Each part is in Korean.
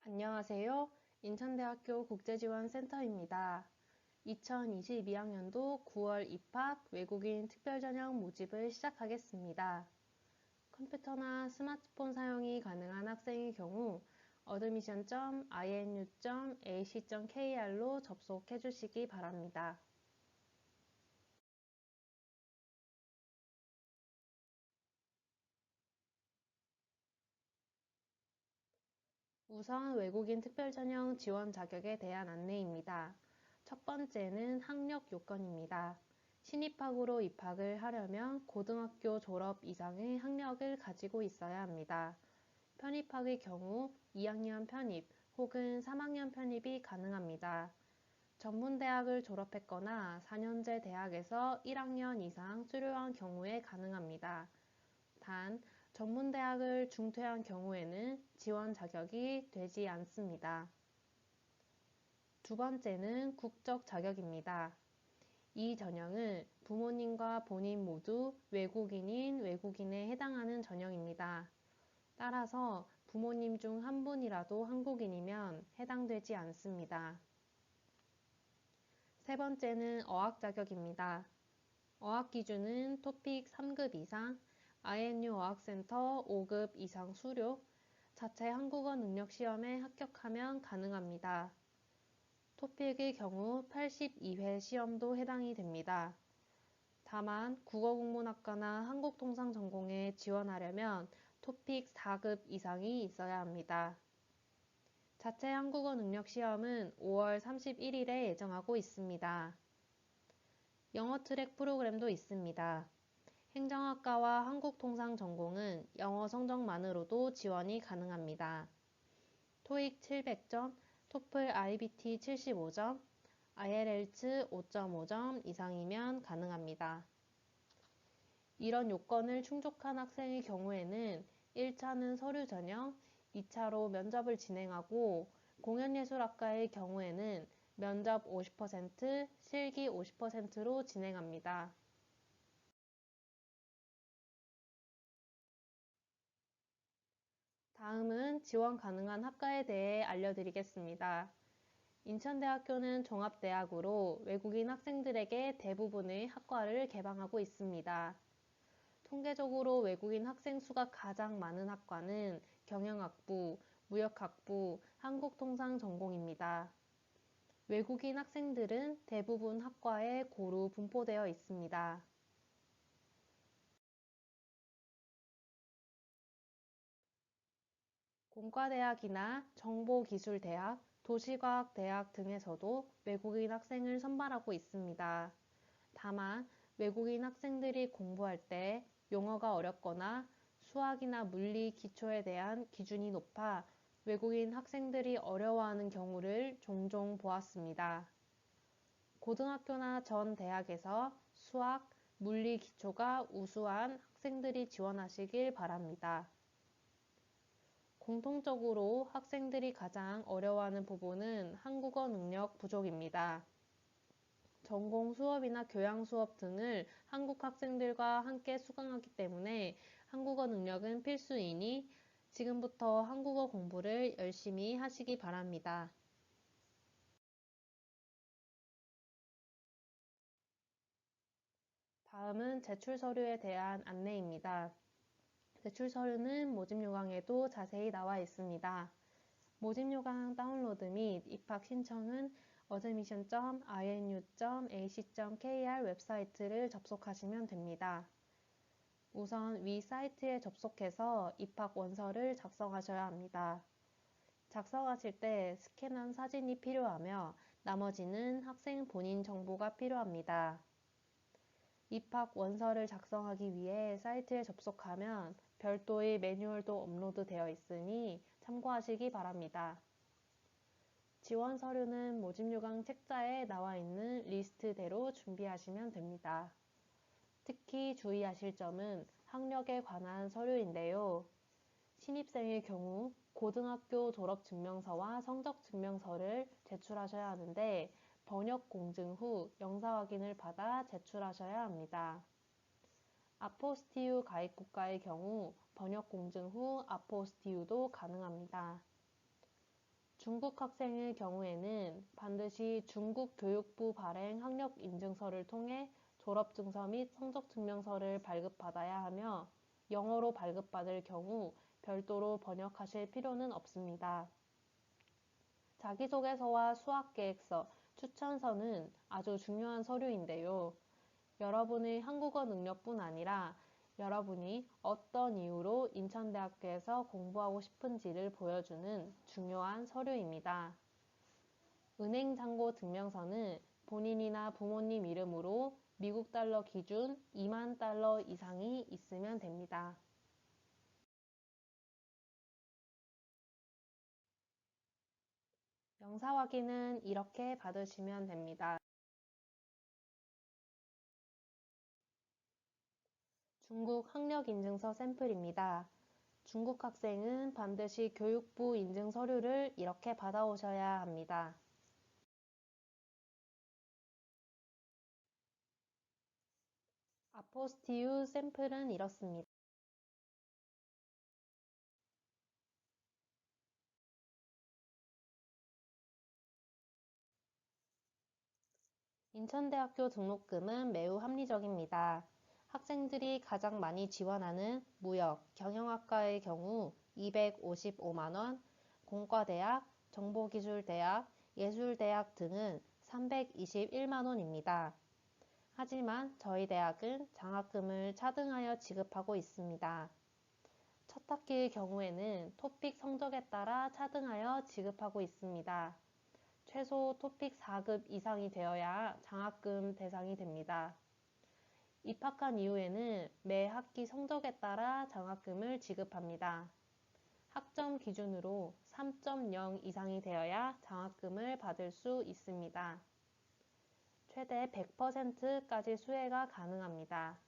안녕하세요. 인천대학교 국제지원센터입니다. 2022학년도 9월 입학 외국인 특별전형 모집을 시작하겠습니다. 컴퓨터나 스마트폰 사용이 가능한 학생의 경우 admission.inu.ac.kr로 접속해 주시기 바랍니다. 우선 외국인 특별전형 지원 자격에 대한 안내입니다. 첫 번째는 학력 요건입니다. 신입학으로 입학을 하려면 고등학교 졸업 이상의 학력을 가지고 있어야 합니다. 편입학의 경우 2학년 편입 혹은 3학년 편입이 가능합니다. 전문대학을 졸업했거나 4년제 대학에서 1학년 이상 수료한 경우에 가능합니다. 단, 전문대학을 중퇴한 경우에는 지원 자격이 되지 않습니다. 두 번째는 국적 자격입니다. 이 전형은 부모님과 본인 모두 외국인인 외국인에 해당하는 전형입니다. 따라서 부모님 중 한 분이라도 한국인이면 해당되지 않습니다. 세 번째는 어학 자격입니다. 어학 기준은 토픽 3급 이상, INU 어학센터 5급 이상 수료, 자체 한국어 능력 시험에 합격하면 가능합니다. 토픽의 경우 82회 시험도 해당이 됩니다. 다만 국어국문학과나 한국통상전공에 지원하려면 토픽 4급 이상이 있어야 합니다. 자체 한국어 능력 시험은 5월 31일에 예정하고 있습니다. 영어 트랙 프로그램도 있습니다. 행정학과와 한국통상전공은 영어 성적만으로도 지원이 가능합니다. 토익 700점, 토플 IBT 75점, IELTS 5.5점 이상이면 가능합니다. 이런 요건을 충족한 학생의 경우에는 1차는 서류 전형, 2차로 면접을 진행하고 공연예술학과의 경우에는 면접 50%, 실기 50%로 진행합니다. 다음은 지원 가능한 학과에 대해 알려드리겠습니다. 인천대학교는 종합대학으로 외국인 학생들에게 대부분의 학과를 개방하고 있습니다. 통계적으로 외국인 학생 수가 가장 많은 학과는 경영학부, 무역학부, 한국통상전공입니다. 외국인 학생들은 대부분 학과에 고루 분포되어 있습니다. 공과대학이나 정보기술대학, 도시과학대학 등에서도 외국인 학생을 선발하고 있습니다. 다만 외국인 학생들이 공부할 때 용어가 어렵거나 수학이나 물리 기초에 대한 기준이 높아 외국인 학생들이 어려워하는 경우를 종종 보았습니다. 고등학교나 전 대학에서 수학, 물리 기초가 우수한 학생들이 지원하시길 바랍니다. 공통적으로 학생들이 가장 어려워하는 부분은 한국어 능력 부족입니다. 전공 수업이나 교양 수업 등을 한국 학생들과 함께 수강하기 때문에 한국어 능력은 필수이니 지금부터 한국어 공부를 열심히 하시기 바랍니다. 다음은 제출 서류에 대한 안내입니다. 제출 서류는 모집 요강에도 자세히 나와 있습니다. 모집 요강 다운로드 및 입학 신청은 admission.inu.ac.kr 웹사이트를 접속하시면 됩니다. 우선 위 사이트에 접속해서 입학 원서를 작성하셔야 합니다. 작성하실 때 스캔한 사진이 필요하며 나머지는 학생 본인 정보가 필요합니다. 입학 원서를 작성하기 위해 사이트에 접속하면 별도의 매뉴얼도 업로드되어 있으니 참고하시기 바랍니다. 지원 서류는 모집 요강 책자에 나와 있는 리스트대로 준비하시면 됩니다. 특히 주의하실 점은 학력에 관한 서류인데요. 신입생의 경우 고등학교 졸업증명서와 성적증명서를 제출하셔야 하는데 번역 공증 후 영사 확인을 받아 제출하셔야 합니다. 아포스티유 가입 국가의 경우 번역 공증 후 아포스티유도 가능합니다. 중국 학생의 경우에는 반드시 중국 교육부 발행 학력 인증서를 통해 졸업증서 및 성적증명서를 발급받아야 하며 영어로 발급받을 경우 별도로 번역하실 필요는 없습니다. 자기소개서와 수학계획서, 추천서는 아주 중요한 서류인데요. 여러분의 한국어 능력뿐 아니라 여러분이 어떤 이유로 인천대학교에서 공부하고 싶은지를 보여주는 중요한 서류입니다. 은행잔고 증명서는 본인이나 부모님 이름으로 미국 달러 기준 2만 달러 이상이 있으면 됩니다. 영사 확인은 이렇게 받으시면 됩니다. 중국 학력 인증서 샘플입니다. 중국 학생은 반드시 교육부 인증 서류를 이렇게 받아오셔야 합니다. 아포스티유 샘플은 이렇습니다. 인천대학교 등록금은 매우 합리적입니다. 학생들이 가장 많이 지원하는 무역, 경영학과의 경우 255만원, 공과대학, 정보기술대학, 예술대학 등은 321만원입니다. 하지만 저희 대학은 장학금을 차등하여 지급하고 있습니다. 첫 학기의 경우에는 토픽 성적에 따라 차등하여 지급하고 있습니다. 최소 토픽 4급 이상이 되어야 장학금 대상이 됩니다. 입학한 이후에는 매 학기 성적에 따라 장학금을 지급합니다. 학점 기준으로 3.0 이상이 되어야 장학금을 받을 수 있습니다. 최대 100%까지 수혜가 가능합니다.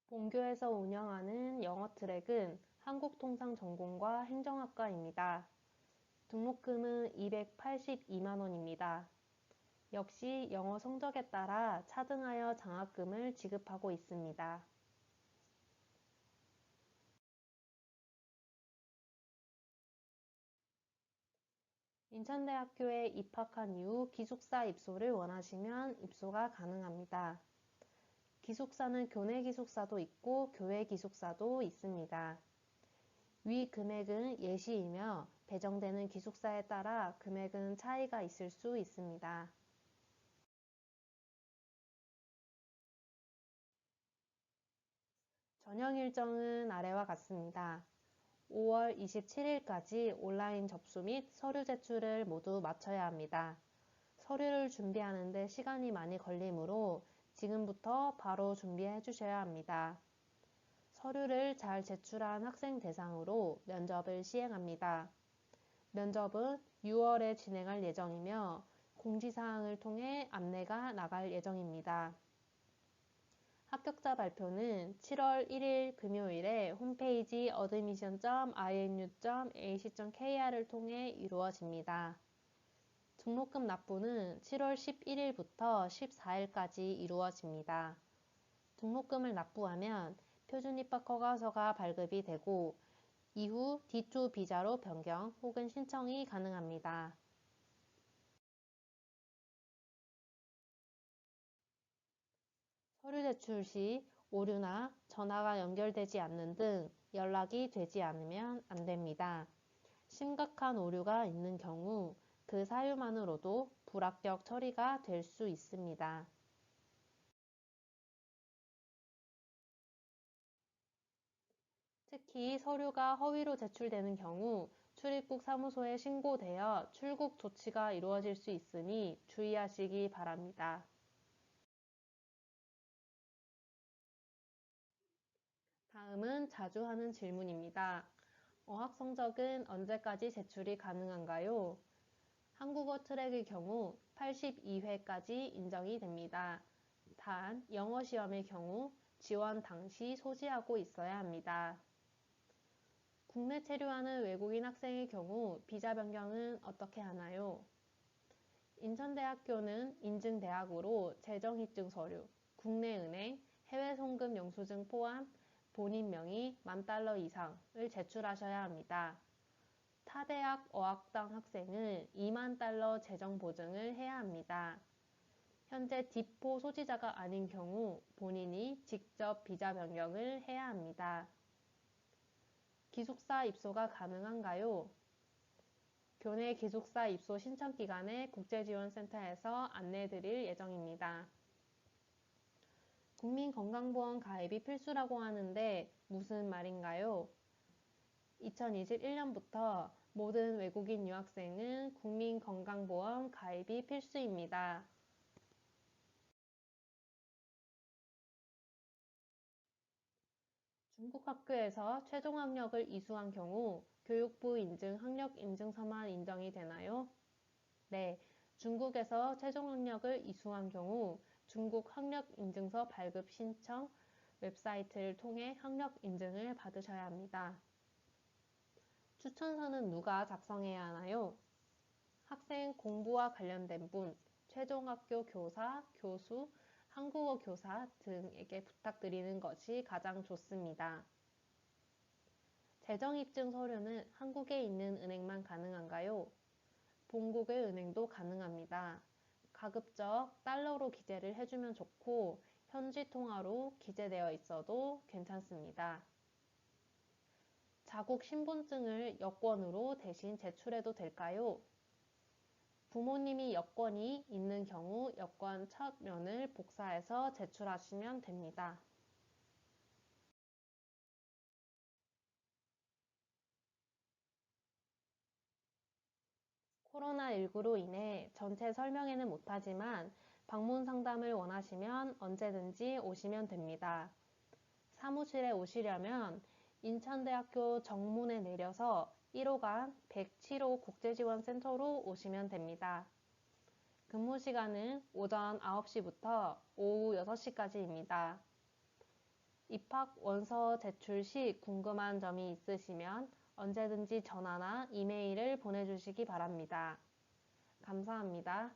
본교에서 운영하는 영어 트랙은 한국통상전공과 행정학과입니다. 등록금은 282만원입니다. 역시 영어 성적에 따라 차등하여 장학금을 지급하고 있습니다. 인천대학교에 입학한 이후 기숙사 입소를 원하시면 입소가 가능합니다. 기숙사는 교내 기숙사도 있고 교외 기숙사도 있습니다. 위 금액은 예시이며 배정되는 기숙사에 따라 금액은 차이가 있을 수 있습니다. 전형 일정은 아래와 같습니다. 5월 27일까지 온라인 접수 및 서류 제출을 모두 마쳐야 합니다. 서류를 준비하는데 시간이 많이 걸리므로 지금부터 바로 준비해 주셔야 합니다. 서류를 잘 제출한 학생 대상으로 면접을 시행합니다. 면접은 6월에 진행할 예정이며 공지사항을 통해 안내가 나갈 예정입니다. 합격자 발표는 7월 1일 금요일에 홈페이지 admission.inu.ac.kr을 통해 이루어집니다. 등록금 납부는 7월 11일부터 14일까지 이루어집니다. 등록금을 납부하면 표준 입학 허가서가 발급이 되고 이후 D2 비자로 변경 혹은 신청이 가능합니다. 서류 제출 시 오류나 전화가 연결되지 않는 등 연락이 되지 않으면 안 됩니다. 심각한 오류가 있는 경우 그 사유만으로도 불합격 처리가 될 수 있습니다. 특히 서류가 허위로 제출되는 경우 출입국 사무소에 신고되어 출국 조치가 이루어질 수 있으니 주의하시기 바랍니다. 다음은 자주 하는 질문입니다. 어학 성적은 언제까지 제출이 가능한가요? 한국어 트랙의 경우 82회까지 인정이 됩니다. 단, 영어 시험의 경우 지원 당시 소지하고 있어야 합니다. 국내 체류하는 외국인 학생의 경우 비자 변경은 어떻게 하나요? 인천대학교는 인증대학으로 재정입증 서류, 국내 은행, 해외 송금 영수증 포함 본인 명의 $10,000 이상을 제출하셔야 합니다. 타대학 어학당 학생은 $20,000 재정 보증을 해야 합니다. 현재 디포 소지자가 아닌 경우 본인이 직접 비자 변경을 해야 합니다. 기숙사 입소가 가능한가요? 교내 기숙사 입소 신청 기간에 국제지원센터에서 안내해드릴 예정입니다. 국민건강보험 가입이 필수라고 하는데 무슨 말인가요? 2021년부터 모든 외국인 유학생은 국민건강보험 가입이 필수입니다. 중국 학교에서 최종 학력을 이수한 경우 교육부 인증 학력 인증서만 인정이 되나요? 네, 중국에서 최종 학력을 이수한 경우 중국 학력 인증서 발급 신청 웹사이트를 통해 학력 인증을 받으셔야 합니다. 추천서는 누가 작성해야 하나요? 학생 공부와 관련된 분, 최종학교 교사, 교수, 한국어 교사 등에게 부탁드리는 것이 가장 좋습니다. 재정 입증 서류는 한국에 있는 은행만 가능한가요? 본국의 은행도 가능합니다. 가급적 달러로 기재를 해주면 좋고 현지 통화로 기재되어 있어도 괜찮습니다. 자국 신분증을 여권으로 대신 제출해도 될까요? 부모님이 여권이 있는 경우 여권 첫 면을 복사해서 제출하시면 됩니다. 코로나19로 인해 전체 설명회는 못하지만 방문 상담을 원하시면 언제든지 오시면 됩니다. 사무실에 오시려면 인천대학교 정문에 내려서 1호관 107호 국제지원센터로 오시면 됩니다. 근무 시간은 오전 9시부터 오후 6시까지입니다. 입학 원서 제출 시 궁금한 점이 있으시면 언제든지 전화나 이메일을 보내주시기 바랍니다. 감사합니다.